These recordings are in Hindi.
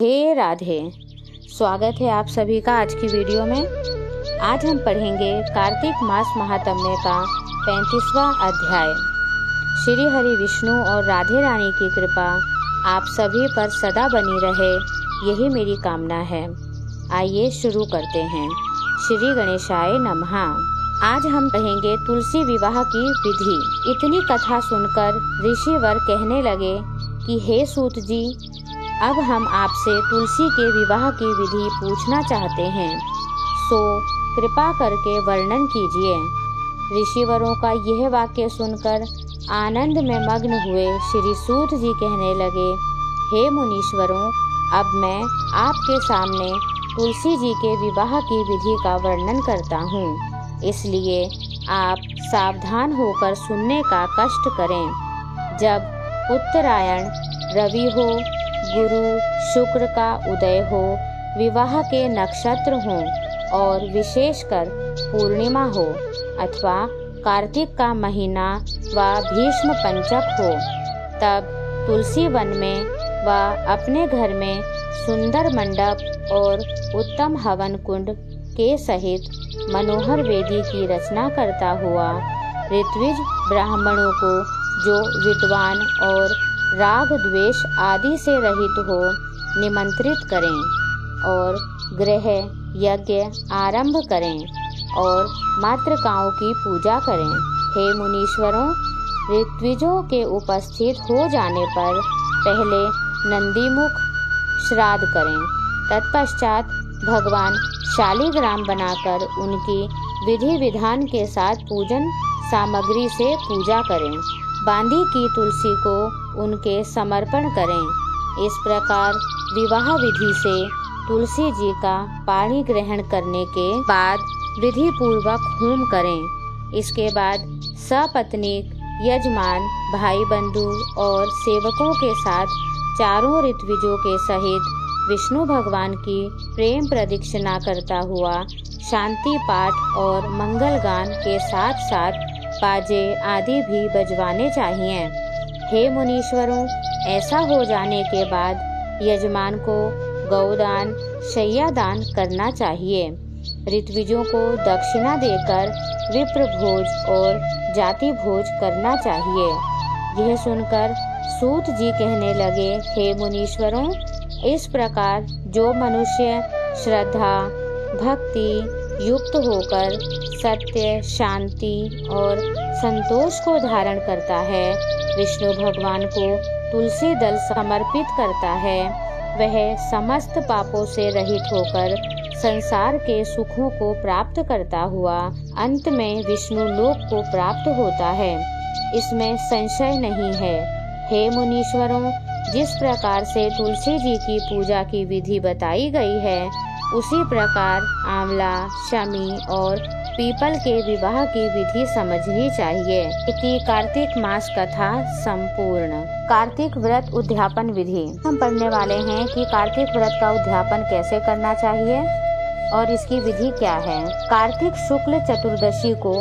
हे राधे, स्वागत है आप सभी का आज की वीडियो में। आज हम पढ़ेंगे कार्तिक मास महात्म्य का 35वां अध्याय। श्री हरि विष्णु और राधे रानी की कृपा आप सभी पर सदा बनी रहे, यही मेरी कामना है। आइए शुरू करते हैं। श्री गणेशाय नमः। आज हम पढ़ेंगे तुलसी विवाह की विधि। इतनी कथा सुनकर ऋषिवर कहने लगे कि हे सूत जी, अब हम आपसे तुलसी के विवाह की विधि पूछना चाहते हैं, सो कृपा करके वर्णन कीजिए। ऋषिवरों का यह वाक्य सुनकर आनंद में मग्न हुए श्री सूत जी कहने लगे, हे मुनीश्वरों, अब मैं आपके सामने तुलसी जी के विवाह की विधि का वर्णन करता हूँ, इसलिए आप सावधान होकर सुनने का कष्ट करें। जब उत्तरायण रवि हो, गुरु शुक्र का उदय हो, विवाह के नक्षत्र हों और विशेषकर पूर्णिमा हो अथवा कार्तिक का महीना व भीष्म पंचक हो, तब तुलसी वन में व अपने घर में सुंदर मंडप और उत्तम हवन कुंड के सहित मनोहर वेदी की रचना करता हुआ ऋत्विज ब्राह्मणों को, जो विद्वान और राग द्वेष आदि से रहित हो, निमंत्रित करें और गृह यज्ञ आरंभ करें और मातृकाओं की पूजा करें। हे मुनीश्वरों, ऋत्विजों के उपस्थित हो जाने पर पहले नंदीमुख श्राद्ध करें। तत्पश्चात भगवान शालिग्राम बनाकर उनकी विधि विधान के साथ पूजन सामग्री से पूजा करें। बांधी की तुलसी को उनके समर्पण करें। इस प्रकार विवाह विधि से तुलसी जी का पाणी ग्रहण करने के बाद विधि पूर्वक होम करें। इसके बाद सपत्नीक यजमान, भाई बंधु और सेवकों के साथ चारों ऋत्विजों के सहित विष्णु भगवान की प्रेम प्रदक्षिणा करता हुआ शांति पाठ और मंगल गान के साथ साथ बाजे आदि भी बजवाने चाहिए। हे मुनीश्वरों, ऐसा हो जाने के बाद यजमान को गौदान, शय्यादान करना चाहिए। ऋत्विजों को दक्षिणा देकर विप्र भोज और जाति भोज करना चाहिए। यह सुनकर सूत जी कहने लगे, हे मुनीश्वरों, इस प्रकार जो मनुष्य श्रद्धा भक्ति युक्त होकर सत्य, शांति और संतोष को धारण करता है, विष्णु भगवान को तुलसी दल समर्पित करता है, वह समस्त पापों से रहित होकर संसार के सुखों को प्राप्त करता हुआ अंत में विष्णु लोक को प्राप्त होता है, इसमें संशय नहीं है। हे मुनीश्वरों, जिस प्रकार से तुलसी जी की पूजा की विधि बताई गई है, उसी प्रकार आंवला, शमी और पीपल के विवाह की विधि समझनी चाहिए। इति कार्तिक मास कथा संपूर्ण। कार्तिक व्रत उद्यापन विधि। हम पढ़ने वाले हैं कि कार्तिक व्रत का उद्यापन कैसे करना चाहिए और इसकी विधि क्या है। कार्तिक शुक्ल चतुर्दशी को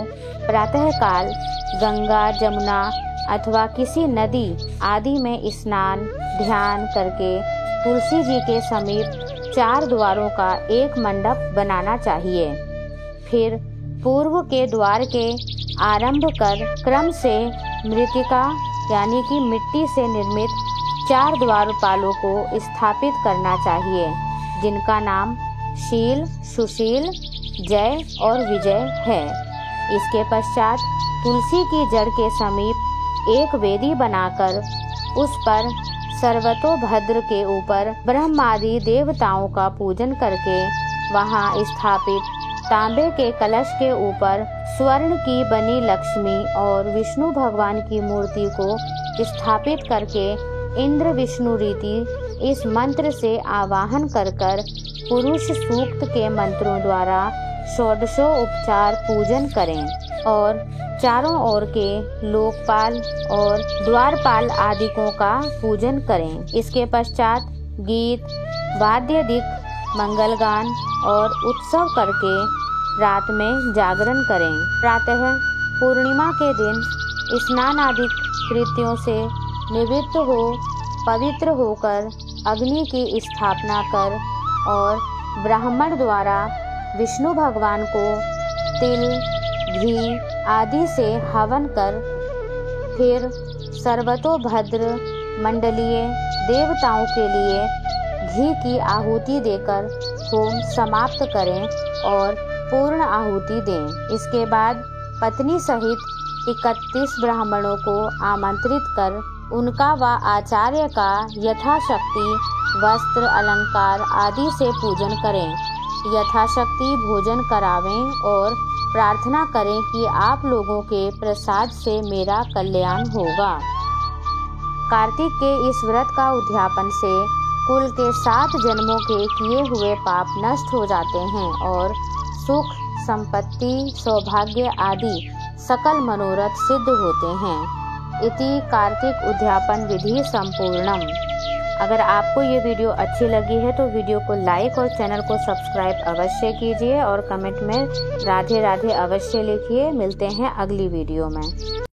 प्रातः काल गंगा, जमुना अथवा किसी नदी आदि में स्नान ध्यान करके तुलसी जी के समीप 4 द्वारों का एक मंडप बनाना चाहिए। फिर पूर्व के द्वार के आरंभ कर क्रम से मृतिका यानी कि मिट्टी से निर्मित 4 द्वारपालों को स्थापित करना चाहिए, जिनका नाम शील, सुशील, जय और विजय है। इसके पश्चात तुलसी की जड़ के समीप एक वेदी बनाकर उस पर सर्वतोभद्र के ऊपर ब्रह्मादि देवताओं का पूजन करके वहां स्थापित तांबे के कलश के ऊपर स्वर्ण की बनी लक्ष्मी और विष्णु भगवान की मूर्ति को स्थापित करके इंद्र विष्णु रीति इस मंत्र से आवाहन कर पुरुष सूक्त के मंत्रों द्वारा षोडशोपचार पूजन करें और चारों ओर के लोकपाल और द्वारपाल आदिकों का पूजन करें। इसके पश्चात गीत, वाद्यदिक, मंगलगान और उत्सव करके रात में जागरण करें। प्रातः पूर्णिमा के दिन स्नान आदि कृत्यों से निवृत्त हो पवित्र होकर अग्नि की स्थापना कर और ब्राह्मण द्वारा विष्णु भगवान को तिल, घी आदि से हवन कर फिर सर्वतोभद्र मंडलीय देवताओं के लिए घी की आहुति देकर होम समाप्त करें और पूर्ण आहुति दें। इसके बाद पत्नी सहित 31 ब्राह्मणों को आमंत्रित कर उनका व आचार्य का यथाशक्ति वस्त्र, अलंकार आदि से पूजन करें। यथाशक्ति भोजन करावें और प्रार्थना करें कि आप लोगों के प्रसाद से मेरा कल्याण होगा। कार्तिक के इस व्रत का उद्यापन से कुल के 7 जन्मों के किए हुए पाप नष्ट हो जाते हैं और सुख, संपत्ति, सौभाग्य आदि सकल मनोरथ सिद्ध होते हैं। इति कार्तिक उद्यापन विधि संपूर्णम। अगर आपको ये वीडियो अच्छी लगी है तो वीडियो को लाइक और चैनल को सब्सक्राइब अवश्य कीजिए और कमेंट में राधे राधे अवश्य लिखिए। मिलते हैं अगली वीडियो में।